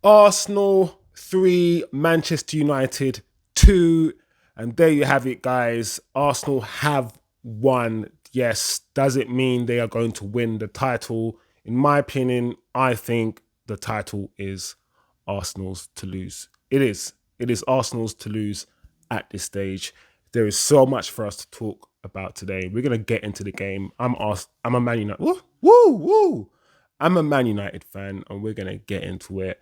Arsenal 3, Manchester United 2. And there you have it, guys. Arsenal have won. Yes, does it mean they are going to win the title? In my opinion, I think the title is Arsenal's to lose. It is. It is Arsenal's to lose at this stage. There is so much for us to talk about today. We're gonna get into the game. I'm a Man United. Woo, woo, woo. I'm a Man United fan, and we're gonna get into it.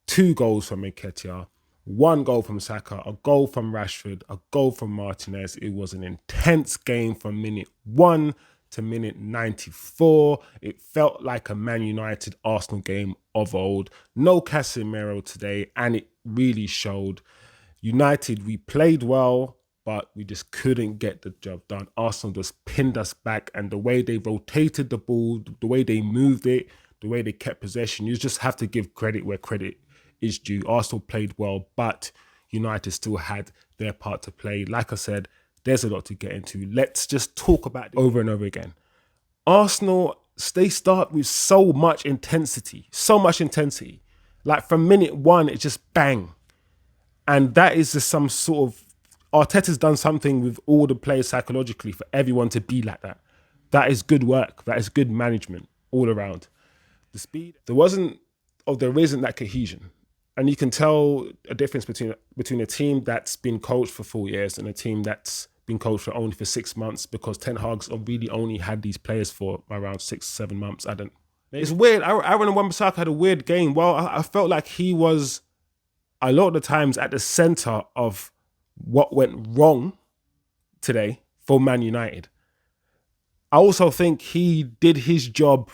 2 goals from Nketia, 1 goal from Saka, a goal from Rashford, a goal from Martinez. It was an intense game from minute 1 to minute 94. It felt like a Man United Arsenal game of old. No Casemiro today, and it really showed. United, we played well, but we just couldn't get the job done. Arsenal just pinned us back, and the way they rotated the ball, the way they moved it, the way they kept possession, you just have to give credit where credit is due. Arsenal played well, but United still had their part to play. Like I said, there's a lot to get into. Let's just talk about it over and over again. Arsenal, they start with so much intensity. Like from minute 1, it's just bang. And that is just some sort of, Arteta's done something with all the players psychologically for everyone to be like that. That is good work. That is good management all around. The speed, there isn't that cohesion. And you can tell a difference between a team that's been coached for 4 years and a team that's been coached for only for 6 months, because Ten Hag's really only had these players for around 6-7 months. It's weird. Aaron Wan-Bissaka had a weird game. Well, I felt like he was a lot of the times at the center of what went wrong today for Man United. I also think he did his job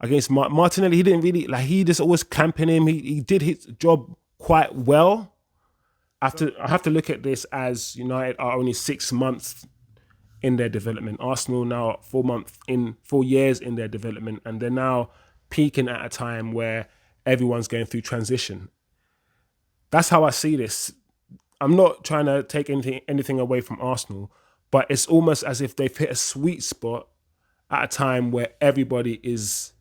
against Martinelli. He didn't really, he just always clamping him. He did his job quite well. I have to look at this as United are only 6 months in their development. Arsenal now are 4 years in their development, and they're now peaking at a time where everyone's going through transition. That's how I see this. I'm not trying to take anything away from Arsenal, but it's almost as if they've hit a sweet spot at a time where everybody is.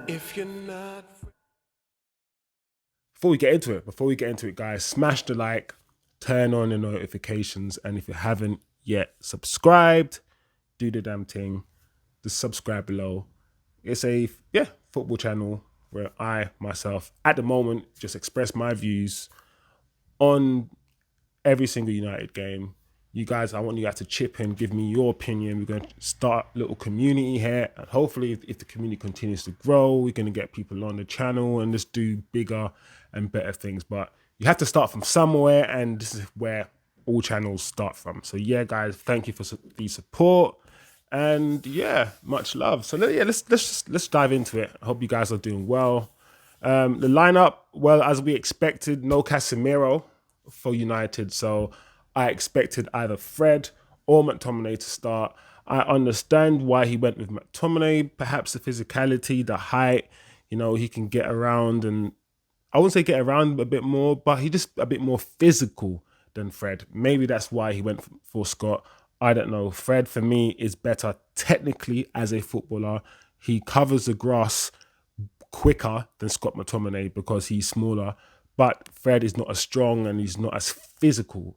If you're not. Before we get into it, guys, smash the like, turn on the notifications, and if you haven't yet subscribed, do the damn thing. Just subscribe below. It's a football channel where I myself at the moment just express my views on every single United game. You guys, I want you guys to chip in, give me your opinion. We're going to start a little community here, and hopefully if the community continues to grow, we're going to get people on the channel and just do bigger and better things. But you have to start from somewhere, and this is where all channels start from. So yeah, guys, thank you for the support. And yeah, much love. So yeah, let's dive into it. I hope you guys are doing well. The lineup, well, as we expected, no Casemiro for United. So I expected either Fred or McTominay to start. I understand why he went with McTominay. Perhaps the physicality, the height. He can get around, and I wouldn't say get around a bit more, but he's just a bit more physical than Fred. Maybe that's why he went for Scott. I don't know. Fred, for me, is better technically as a footballer. He covers the grass quicker than Scott McTominay because he's smaller. But Fred is not as strong and he's not as physical.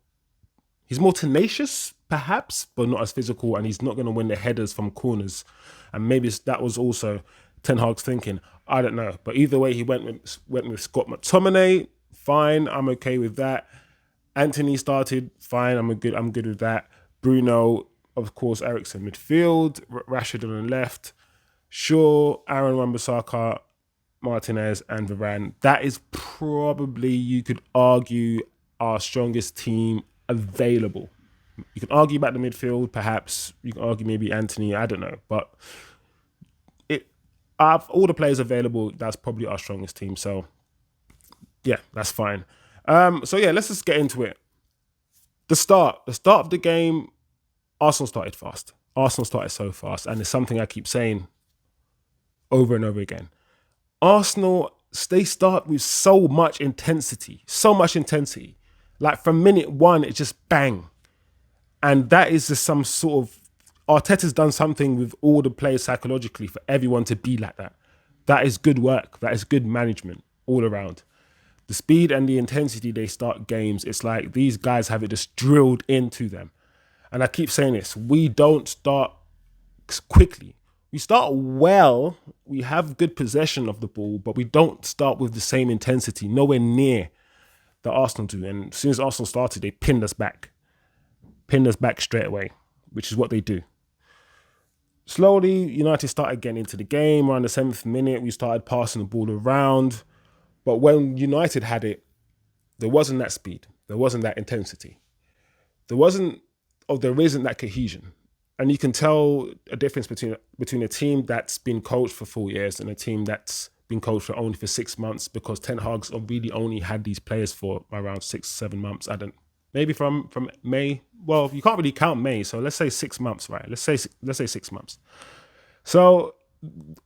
He's more tenacious, perhaps, but not as physical. And he's not going to win the headers from corners. And maybe that was also Ten Hag's thinking. I don't know. But either way, he went with Scott McTominay. Fine, I'm okay with that. Anthony started. Fine, I'm good with that. Bruno, of course, Eriksen midfield, Rashford on the left, Shaw, Aaron Wan-Bissaka, Martinez, and Varane. That is probably, you could argue, our strongest team available. You can argue about the midfield, perhaps. You can argue maybe Anthony, I don't know. But all the players available, that's probably our strongest team. So, yeah, that's fine. Let's just get into it. The start of the game, Arsenal started fast. Arsenal started so fast, and it's something I keep saying over and over again. Arsenal, they start with so much intensity. Like from minute 1, it's just bang. And that is just some sort of Arteta's done something with all the players psychologically for everyone to be like that. That is good work. That is good management all around. The speed and the intensity they start games, it's like these guys have it just drilled into them. And I keep saying this, we don't start quickly. We start well, we have good possession of the ball, but we don't start with the same intensity, nowhere near the Arsenal do. And as soon as Arsenal started, they pinned us back straight away, which is what they do. Slowly, United started getting into the game. Around the 7th minute, we started passing the ball around. But when United had it, there wasn't that speed. There wasn't that intensity. There isn't that cohesion. And you can tell a difference between a team that's been coached for 4 years and a team that's been coached for only for 6 months, because Ten Hag's really only had these players for around 6-7 months. Maybe from May. Well, you can't really count May, so let's say 6 months, right? Let's say 6 months. So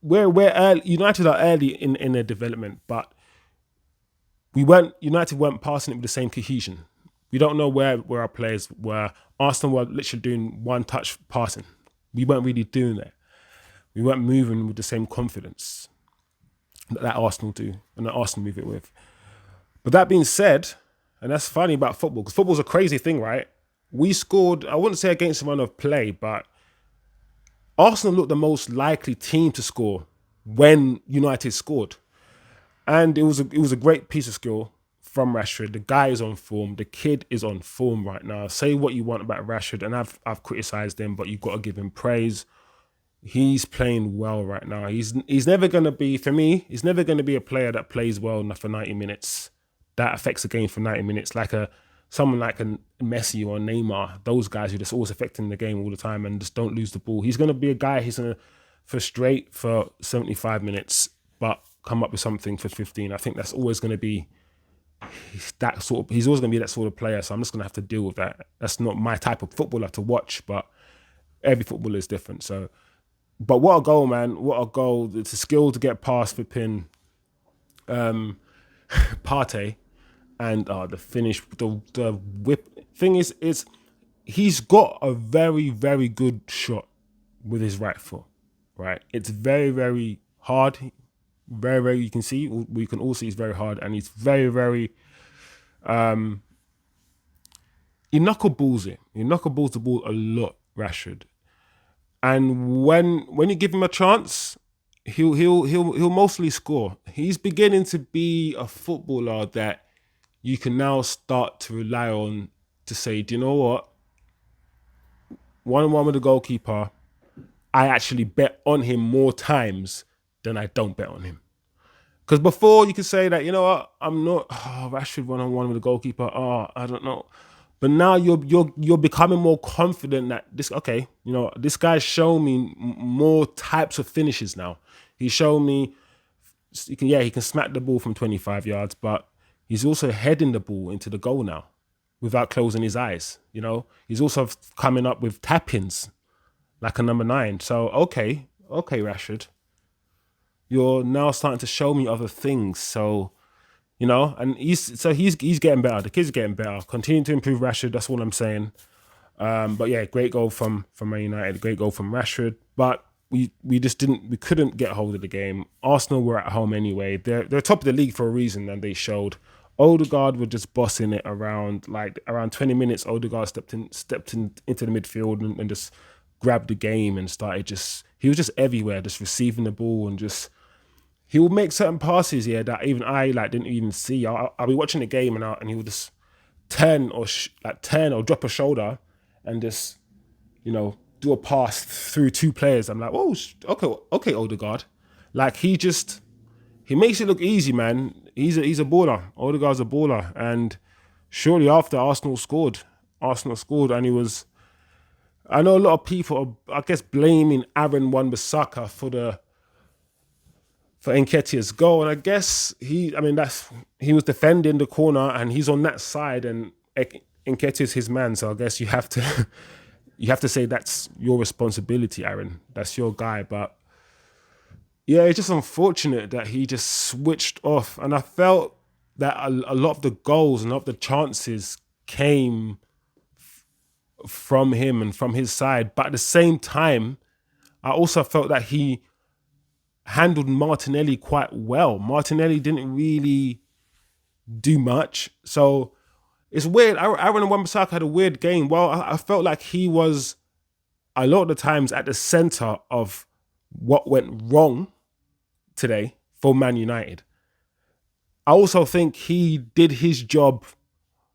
we're early, United are early in their development, but United weren't passing it with the same cohesion. We don't know where our players were. Arsenal were literally doing one touch passing. We weren't really doing that. We weren't moving with the same confidence that Arsenal do and that Arsenal move it with. But that being said, and that's funny about football, because football's a crazy thing, right? We scored, I wouldn't say against run of play, but Arsenal looked the most likely team to score when United scored. And it was a great piece of skill from Rashford. The guy is on form. The kid is on form right now. Say what you want about Rashford, and I've criticised him, but you've got to give him praise. He's playing well right now. He's never going to be, for me, he's never going to be a player that plays well for 90 minutes, that affects the game for 90 minutes, like someone like a Messi or Neymar, those guys who are just always affecting the game all the time and just don't lose the ball. He's going to be a guy who's going to frustrate for 75 minutes, but come up with something for 15. I think that's always going to be he's always going to be that sort of player. So I'm just going to have to deal with that. That's not my type of footballer to watch, but every footballer is different. So, but what a goal, man. What a goal. It's a skill to get past flipping Partey, and the finish, the whip. Thing is he's got a very, very good shot with his right foot, right? It's very, very hard. Very, very, we can all see it's very hard, and he's very, very, he knuckleballs it. He knuckleballs the ball a lot, Rashford. And when you give him a chance, he'll mostly score. He's beginning to be a footballer that you can now start to rely on to say, do you know what? 1-on-1 with the goalkeeper, I actually bet on him more times than I don't bet on him. Because before you could say that, you know what, I'm not Rashford 1-on-1 with the goalkeeper. I don't know. But now you're becoming more confident that this guy's shown me more types of finishes now. He's shown me he can smack the ball from 25 yards, but he's also heading the ball into the goal now without closing his eyes. He's also coming up with tap-ins like a number 9. So okay, Rashford, you're now starting to show me other things. So, and he's getting better. The kid's getting better. Continue to improve Rashford. That's all I'm saying. But yeah, great goal from Man United. Great goal from Rashford. But we couldn't get a hold of the game. Arsenal were at home anyway. They're top of the league for a reason, and they showed. Odegaard were just bossing it around 20 minutes. Odegaard stepped into the midfield and just grabbed the game and he was just everywhere, just receiving the ball, and he would make certain passes here that even I didn't even see. I'll be watching the game and he would just turn or drop a shoulder and just do a pass through 2 players. I'm like, oh, okay, Odegaard. Like he makes it look easy, man. He's a baller. Odegaard's a baller, and shortly after Arsenal scored, and he was. I know a lot of people are, I guess, blaming Aaron Wan-Bissaka for Nketia's goal, and I guess he was defending the corner and he's on that side, and Nketia's his man. So I guess you have to say that's your responsibility, Aaron. That's your guy. But yeah, it's just unfortunate that he just switched off, and I felt that a lot of the goals and a lot of the chances came from him and from his side. But at the same time, I also felt that he handled Martinelli quite well. Martinelli didn't really do much. So it's weird. Aaron Wan-Bissaka had a weird game. Well, I felt like he was a lot of the times at the center of what went wrong today for Man United. I also think he did his job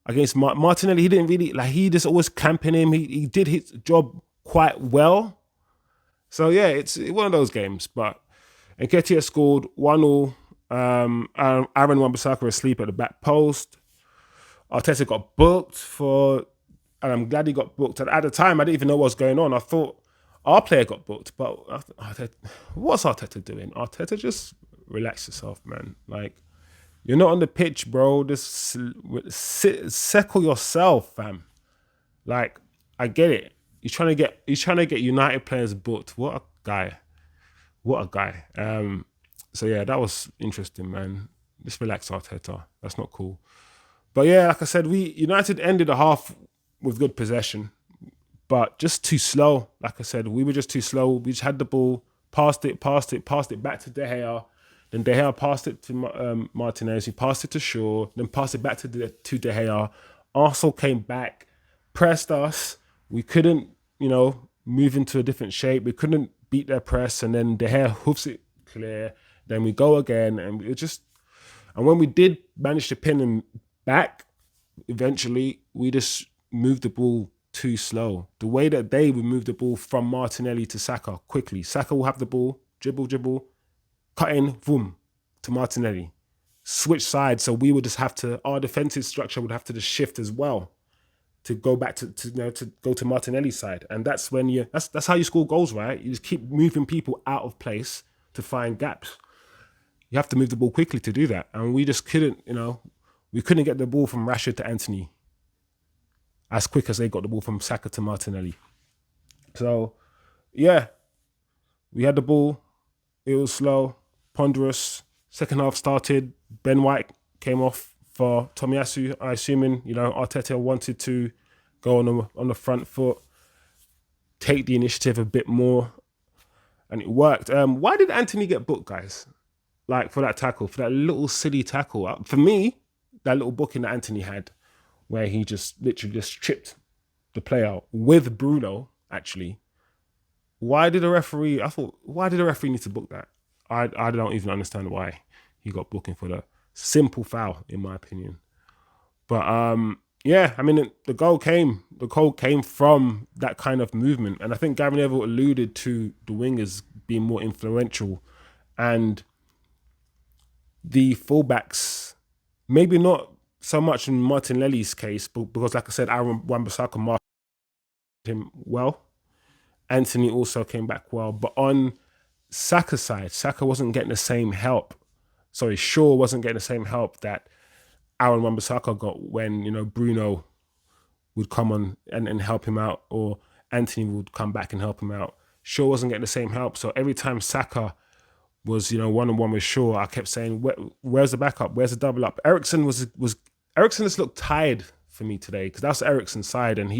against Martinelli. He didn't really, like, he just always camping him. He did his job quite well. So yeah, it's one of those games. But Nketia scored 1-0. Aaron Wan-Bissaka asleep at the back post. Arteta got booked and I'm glad he got booked. At the time, I didn't even know what was going on. I thought our player got booked, but what's Arteta doing? Arteta, just relax yourself, man. Like, you're not on the pitch, bro. Just settle yourself, fam. Like, I get it. He's trying to get United players booked. What a guy. So yeah, that was interesting, man. Just relax, Arteta. That's not cool. But yeah, like I said, United ended the half with good possession, but just too slow. Like I said, we were just too slow. We just had the ball, passed it back to De Gea. Then De Gea passed it to Martinez. He passed it to Shaw. Then passed it back to De Gea. Arsenal came back, pressed us. We couldn't, move into a different shape. We couldn't beat their press. And then De Gea hoofs it clear. Then we go again. And when we did manage to pin them back, eventually, we just moved the ball too slow. The way that they would move the ball from Martinelli to Saka quickly. Saka will have the ball, dribble, cut in, boom, to Martinelli. Switch sides, so we would just have to, our defensive structure would have to just shift as well to go back to go to Martinelli's side. And that's when that's how you score goals, right? You just keep moving people out of place to find gaps. You have to move the ball quickly to do that. And we just couldn't, we couldn't get the ball from Rashford to Anthony as quick as they got the ball from Saka to Martinelli. So, yeah, we had the ball. It was slow, ponderous. Second half started. Ben White came off for Tomiyasu. I assuming Arteta wanted to go on the front foot, take the initiative a bit more, and it worked. Why did Anthony get booked, guys? Like, for that tackle, for that little silly tackle. For me, that little booking that Anthony had, where he just literally just tripped the player with Bruno, actually. Why did the referee need to book that? I don't even understand why he got booking for that. Simple foul, in my opinion. But yeah, I mean, the goal came from that kind of movement. And I think Gary Neville alluded to the wingers being more influential and the fullbacks, maybe not so much in Martinelli's case, but because, like I said, Aaron Wan-Bissaka marked him well. Anthony also came back well. But on Saka's side, Saka wasn't getting the same help. Shaw wasn't getting the same help that Aaron Wan-Bissaka got when, Bruno would come on and help him out, or Anthony would come back and help him out. Shaw wasn't getting the same help. So every time Saka was, one-on-one with Shaw, I kept saying, where's the backup? Where's the double up? Eriksen just looked tired for me today, because that's Eriksen's side, and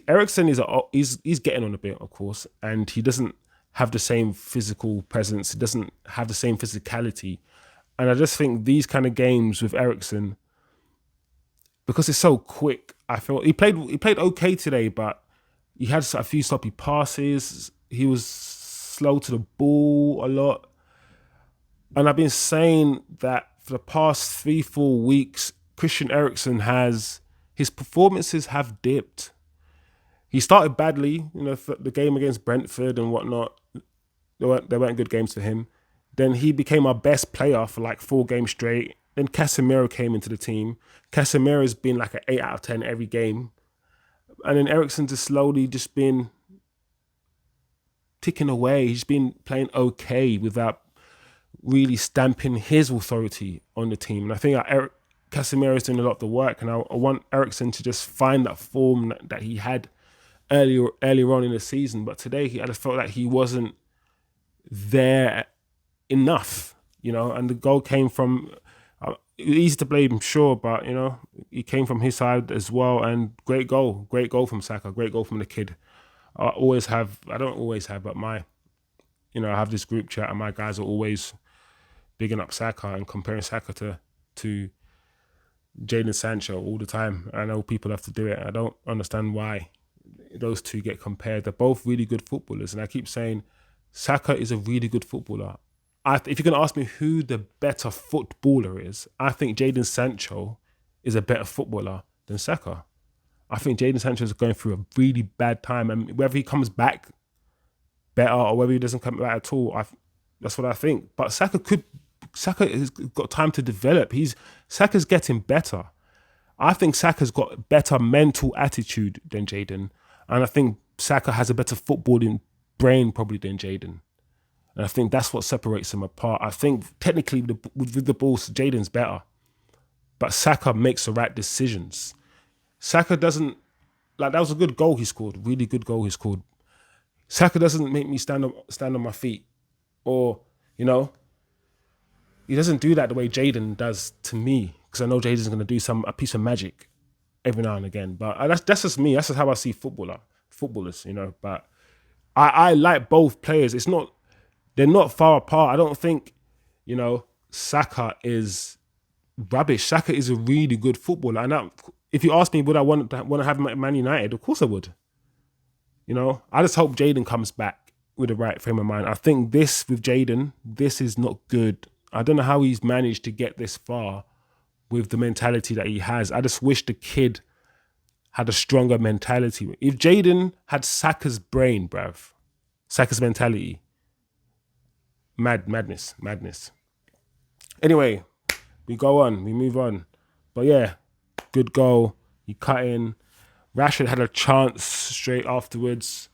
Eriksen he's getting on a bit, of course, and he doesn't have the same physical presence. He doesn't have the same physicality. And I just think these kind of games with Eriksen, because it's so quick, I feel he played okay today, but he had a few sloppy passes. He was slow to the ball a lot. And I've been saying that for the past 3-4 weeks, Christian Eriksen his performances have dipped. He started badly, for the game against Brentford and whatnot. They weren't good games for him. Then he became our best player for like 4 games straight. Then Casemiro came into the team. Casemiro's been like an 8 out of 10 every game. And then Eriksen's just slowly just been ticking away. He's been playing okay without really stamping his authority on the team. And I think Casemiro's doing a lot of the work, and I want Eriksen to just find that form that he had earlier on in the season. But today, I just felt like he wasn't there enough, and the goal came from easy to blame, sure, but he came from his side as well, and great goal from Saka, great goal from the kid. I don't always have, but I have this group chat, and my guys are always bigging up Saka and comparing Saka to Jadon Sancho all the time. I know people have to do it. I don't understand why those two get compared. They're both really good footballers, and I keep saying Saka is a really good footballer. If you're going to ask me who the better footballer is, I think Jadon Sancho is a better footballer than Saka. I think Jadon Sancho is going through a really bad time, and whether he comes back better or whether he doesn't come back at all, that's what I think. But Saka has got time to develop. Saka's getting better. I think Saka's got better mental attitude than Jadon, and I think Saka has a better footballing brain probably than Jadon. And I think that's what separates them apart. I think technically with the ball, Jadon's better. But Saka makes the right decisions. Saka doesn't, that was a good goal he scored, really good goal he scored. Saka doesn't make me stand on my feet. Or, he doesn't do that the way Jadon does to me. Because I know Jadon's going to do a piece of magic every now and again. But that's just me. That's just how I see footballers, But I like both players. They're not far apart. I don't think, Saka is rubbish. Saka is a really good footballer. And if you ask me, would I want to have him at Man United? Of course I would. I just hope Jadon comes back with the right frame of mind. I think with Jadon, this is not good. I don't know how he's managed to get this far with the mentality that he has. I just wish the kid had a stronger mentality. If Jadon had Saka's brain, bruv, Saka's mentality, madness. Anyway, we move on. But yeah, good goal. He cut in. Rashford had a chance straight afterwards.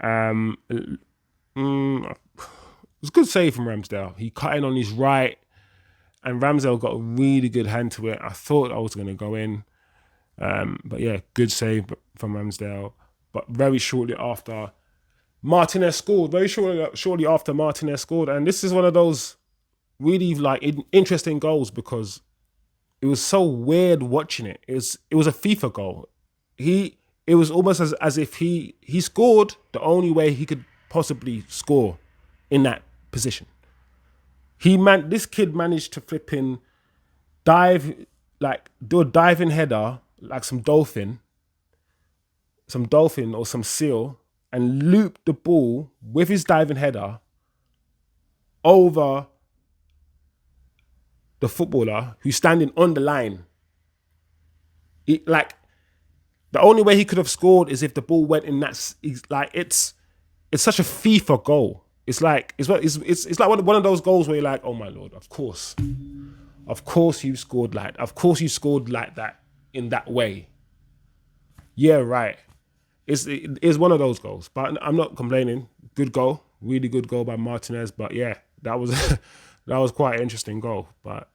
It was a good save from Ramsdale. He cut in on his right, and Ramsdale got a really good hand to it. I thought I was going to go in. But yeah, good save from Ramsdale. But very shortly after, Martinez scored. Very shortly after Martinez scored. And this is one of those really interesting goals because it was so weird watching it. It was a FIFA goal. It was almost as if he scored the only way he could possibly score in that position. This kid managed to flipping dive, do a diving header, like some dolphin or some seal, and loop the ball with his diving header over the footballer who's standing on the line. The only way he could have scored is if the ball went in that. It's such a FIFA goal. It's like one of those goals where you're like, oh my Lord, of course you scored like that in that way. Yeah, right. It's one of those goals, but I'm not complaining. Good goal, really good goal by Martinez. But yeah, that was that was quite an interesting goal. But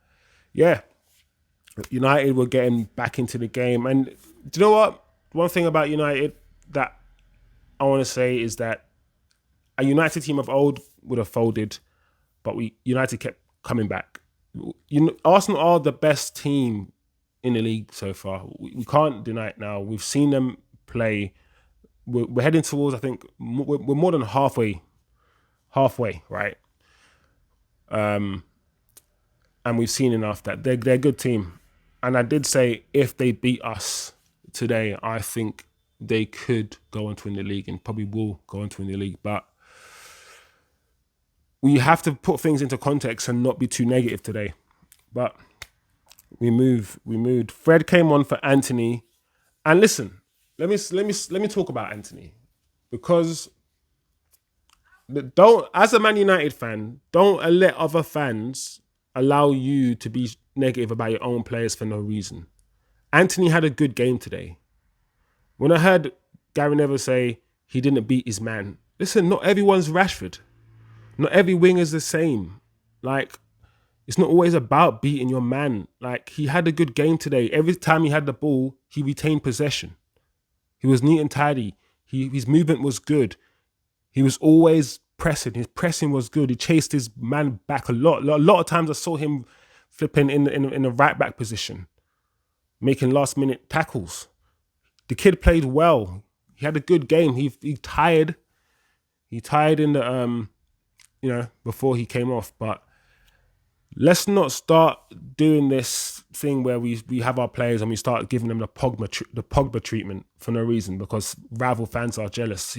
yeah, United were getting back into the game, and do you know what? One thing about United that I want to say is that a United team of old would have folded, but United kept coming back. Arsenal are the best team in the league so far. We can't deny it now. We've seen them play. We're heading towards, I think, we're more than halfway, right? And we've seen enough that they're a good team. And I did say if they beat us today, I think they could go on to win the league and probably will go on to win the league. But we have to put things into context and not be too negative today. But we moved. Fred came on for Anthony. And listen, let me talk about Anthony, because as a Man United fan, don't let other fans allow you to be negative about your own players for no reason. Anthony had a good game today. When I heard Gary Neville say he didn't beat his man, listen, not everyone's Rashford. Not every wing is the same. It's not always about beating your man. He had a good game today. Every time he had the ball, he retained possession. He was neat and tidy. His movement was good. He was always pressing. His pressing was good. He chased his man back a lot. A lot of times I saw him flipping in the right back position, making last minute tackles. The kid played well. He had a good game. He tired. He tired in the before he came off. But let's not start doing this thing where we have our players and we start giving them the Pogba treatment for no reason because rival fans are jealous.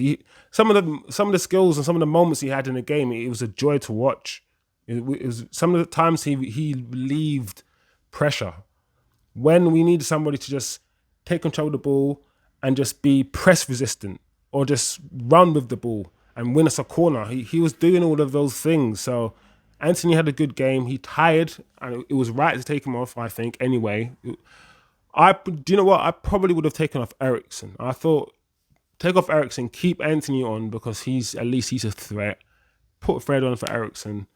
Some of the skills and some of the moments he had in the game, it was a joy to watch. It was some of the times he relieved pressure when we needed somebody to just take control of the ball and just be press resistant or just run with the ball and win us a corner. He was doing all of those things. So Anthony had a good game. He tired, and it was right to take him off, I think, anyway. Do you know what? I probably would have taken off Eriksen. I thought, take off Eriksen, keep Anthony on because at least he's a threat. Put Fred on for Eriksen.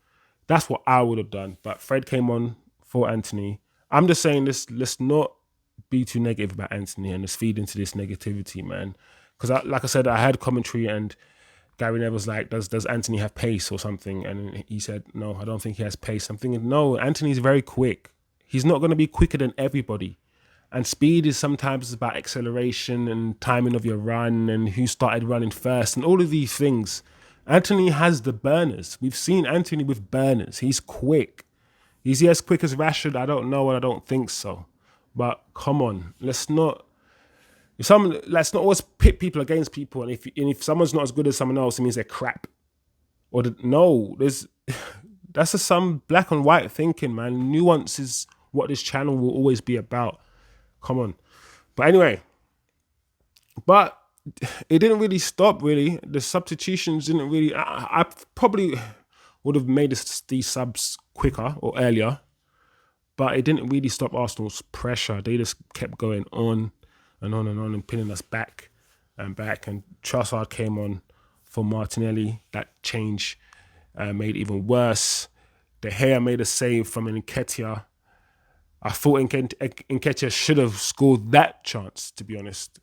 That's what I would have done. But Fred came on for Anthony. I'm just saying this, let's not be too negative about Anthony and just feed into this negativity, man. Because like I said, I had commentary and Gary Neville's like, does Anthony have pace or something? And he said, no, I don't think he has pace. I'm thinking, no, Anthony's very quick. He's not going to be quicker than everybody. And speed is sometimes about acceleration and timing of your run and who started running first and all of these things. Anthony has the burners. We've seen Anthony with burners. He's quick. Is he as quick as Rashford? I don't know and I don't think so. But come on, let's not always pit people against people. And if someone's not as good as someone else, it means they're crap. That's just some black and white thinking, man. Nuance is what this channel will always be about. Come on. But anyway, it didn't really stop, really. The substitutions didn't really... I probably would have made these subs quicker or earlier, but it didn't really stop Arsenal's pressure. They just kept going on and on and on and pinning us back and back. And Trossard came on for Martinelli. That change made it even worse. De Gea made a save from Nketia. I thought Nketia should have scored that chance, to be honest.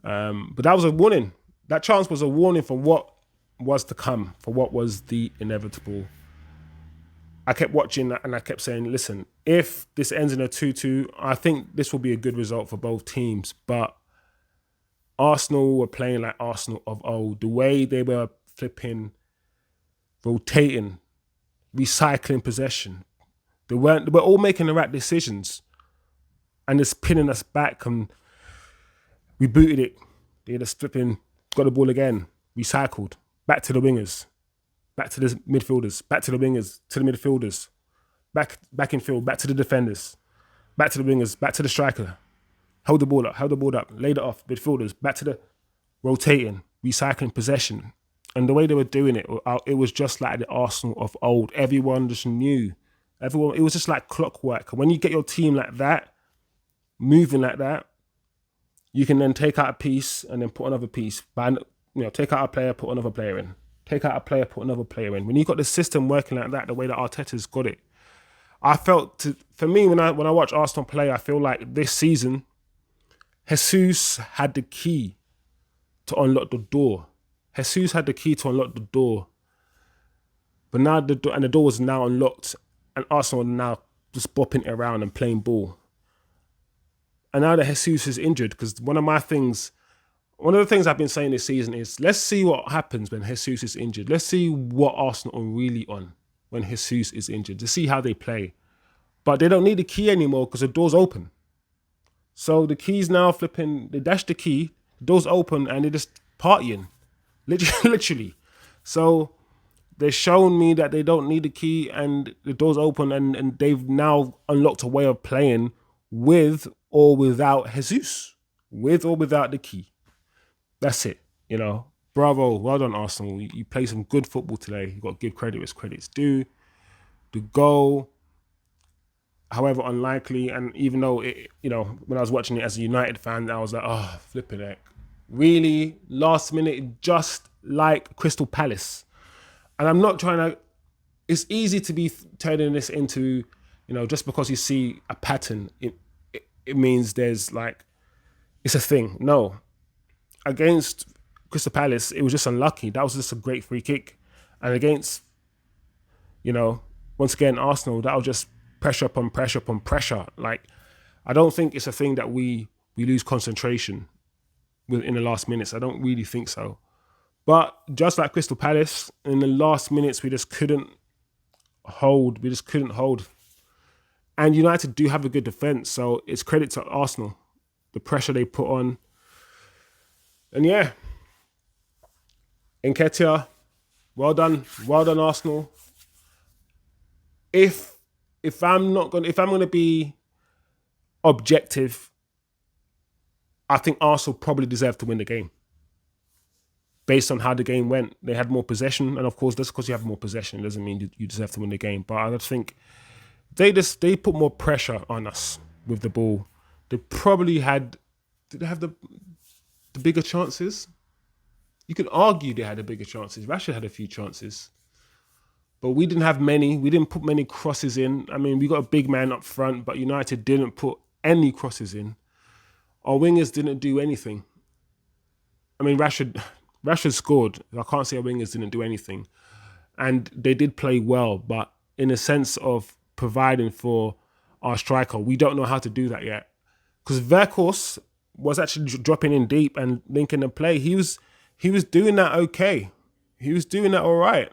But that was a warning. That chance was a warning for what was to come, for what was the inevitable. I kept watching that and I kept saying, listen, if this ends in a 2-2, I think this will be a good result for both teams. But Arsenal were playing like Arsenal of old. The way they were flipping, rotating, recycling possession. They were all making the right decisions and just pinning us back, and we booted it. They just flipping, got the ball again, recycled, back to the wingers, back to the midfielders, back to the wingers, to the midfielders, back in field, back to the defenders, back to the wingers, back to the striker. Hold the ball up, laid it off, midfielders, back to the rotating, recycling possession. And the way they were doing it was just like the Arsenal of old. Everyone just knew. It was just like clockwork. When you get your team like that, moving like that, you can then take out a piece and then put another piece. Take out a player, put another player in. Take out a player, put another player in. When you got the system working like that, the way that Arteta's got it, I felt, for me, when I watch Arsenal play, I feel like this season, Jesus had the key to unlock the door. Jesus had the key to unlock the door. But now the door is now unlocked, and Arsenal are now just bopping it around and playing ball. And now that Jesus is injured, because one of the things I've been saying this season is, let's see what happens when Jesus is injured. Let's see what Arsenal are really on when Jesus is injured, to see how they play. But they don't need the key anymore because the door's open. So the key's now flipping, they dash the key, the door's open, and they're just partying. Literally. So they've shown me that they don't need the key and the door's open, and they've now unlocked a way of playing with or without Jesus. With or without the key. That's it, Bravo, well done, Arsenal. You played some good football today. You've got to give credit where credit's due. The goal, however unlikely, and even though, when I was watching it as a United fan, I was like, oh, flipping heck. Really, last minute, just like Crystal Palace. And I'm not trying to... It's easy to be turning this into, just because you see a pattern, it means there's like... It's a thing. No. Against Crystal Palace, it was just unlucky. That was just a great free kick. And against, once again, Arsenal, that was just pressure upon pressure upon pressure. Like, I don't think it's a thing that we lose concentration in the last minutes. I don't really think so. But just like Crystal Palace, in the last minutes, we just couldn't hold. We just couldn't hold. And United do have a good defence, so it's credit to Arsenal, the pressure they put on. And yeah, Nketia, well done, Arsenal. If I'm gonna be objective, I think Arsenal probably deserve to win the game. Based on how the game went, they had more possession, and of course, just because you have more possession doesn't mean you deserve to win the game. But I just think they put more pressure on us with the ball. They probably had. Did they have the bigger chances? You could argue they had the bigger chances. Rashford had a few chances, but we didn't have many. We didn't put many crosses in. I mean, we got a big man up front, but United didn't put any crosses in. Our wingers didn't do anything. I mean, Rashford scored. I can't say our wingers didn't do anything. And they did play well, but in a sense of providing for our striker, we don't know how to do that yet. Because Weghorst was actually dropping in deep and linking the play. He was doing that okay. He was doing that all right.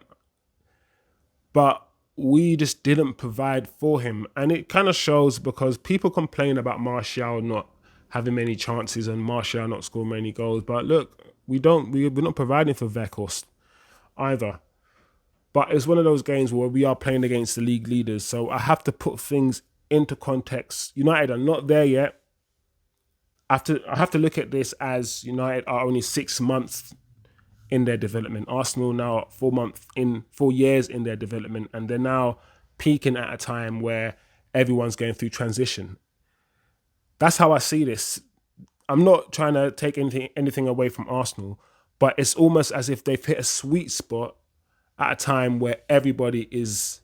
But we just didn't provide for him. And it kind of shows because people complain about Martial not having many chances and Martial not scoring many goals. But look, we're not providing for Weghorst either. But it's one of those games where we are playing against the league leaders. So I have to put things into context. United are not there yet. I have to look at this as United are only 6 months in their development. Arsenal now are 4 years in their development, and they're now peaking at a time where everyone's going through transition. That's how I see this. I'm not trying to take anything away from Arsenal, but it's almost as if they've hit a sweet spot at a time where everybody is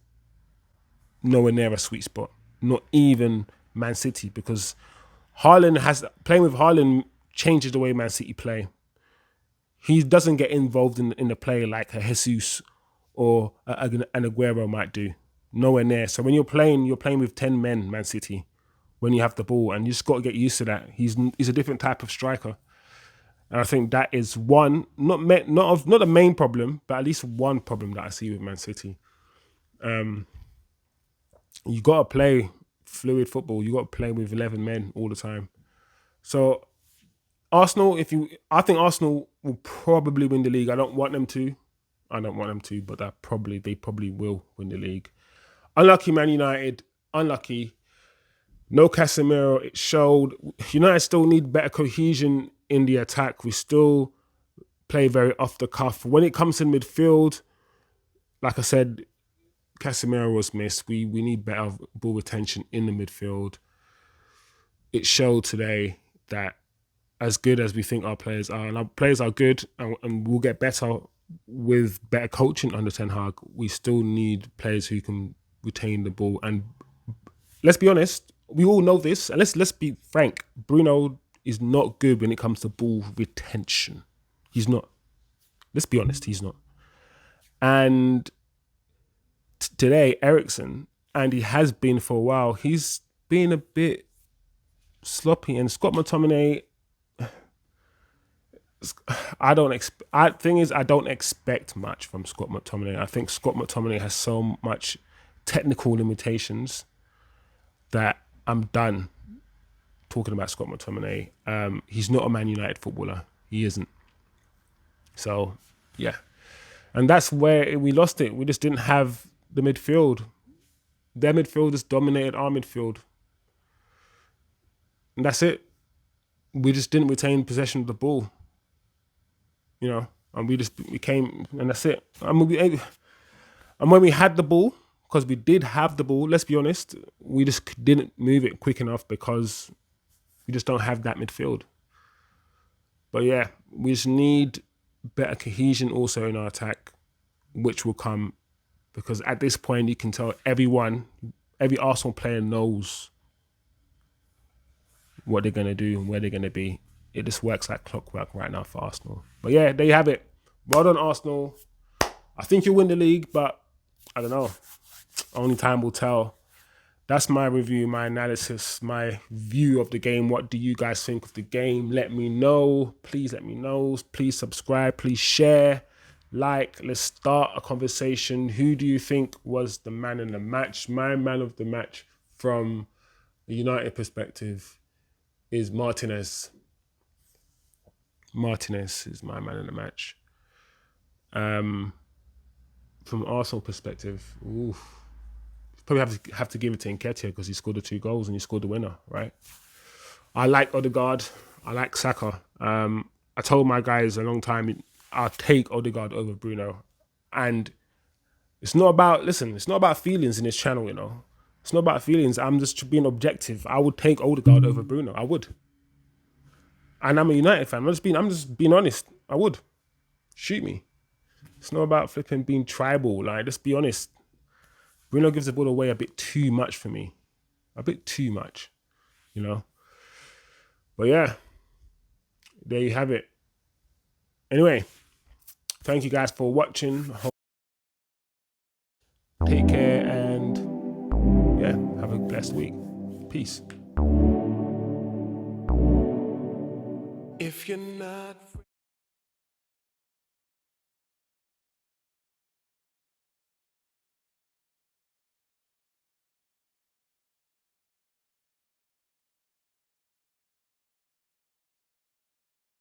nowhere near a sweet spot. Not even Man City, because playing with Haaland changes the way Man City play. He doesn't get involved in the play like a Jesus or an Aguero might do. Nowhere near. So when you're playing with 10 men, Man City, when you have the ball, and you just got to get used to that. He's a different type of striker. And I think that is one, not the main problem, but at least one problem that I see with Man City. You got to play fluid football. You got to play with 11 men all the time. So Arsenal, I think Arsenal will probably win the league. I don't want them to, but they probably will win the league. Unlucky Man United, unlucky. No Casemiro, it showed. United still need better cohesion in the attack. We still play very off the cuff. When it comes to midfield, like I said, Casemiro was missed. We need better ball retention in the midfield. It showed today that as good as we think our players are, and our players are good, and we'll get better with better coaching under Ten Hag, we still need players who can retain the ball. And let's be honest, we all know this, and let's be frank. Bruno is not good when it comes to ball retention. He's not. Let's be honest, he's not. And today, Eriksen, and he has been for a while, he's been a bit sloppy. And Scott McTominay, I don't expect much from Scott McTominay. I think Scott McTominay has so much technical limitations that I'm done talking about Scott McTominay. He's not a Man United footballer. He isn't. So, yeah. And that's where we lost it. We just didn't have the midfield. Their midfield just dominated our midfield. And that's it. We just didn't retain possession of the ball. And we came, and that's it. And when we had the ball, because we did have the ball, let's be honest, we just didn't move it quick enough because we just don't have that midfield. But yeah, we just need better cohesion also in our attack, which will come because at this point you can tell every Arsenal player knows what they're going to do and where they're going to be. It just works like clockwork right now for Arsenal. But yeah, there you have it. Well done, Arsenal. I think you'll win the league, but I don't know. Only time will tell. that's my review, my analysis, my view of the game. What do you guys think of the game? Let me know. Please let me know. Please subscribe. Please share. Like, let's start a conversation. Who do you think was the man in the match? My man of the match from a United perspective is Martinez. Martinez is my man in the match. From Arsenal perspective, probably have to give it to Nketia because he scored the 2 goals and he scored the winner, right? I like Odegaard. I like Saka. I told my guys a long time, I'll take Odegaard over Bruno. And it's not about, listen, it's not about feelings in this channel, you know. It's not about feelings. I'm just being objective. I would take Odegaard over Bruno. I would. And I'm a United fan. I'm just being honest. I would. Shoot me. It's not about flipping being tribal. Like, let's be honest. Bruno gives the ball away a bit too much for me. A bit too much, you know. But yeah, there you have it. Anyway, thank you guys for watching. Take care and yeah, have a blessed week. Peace. If you're not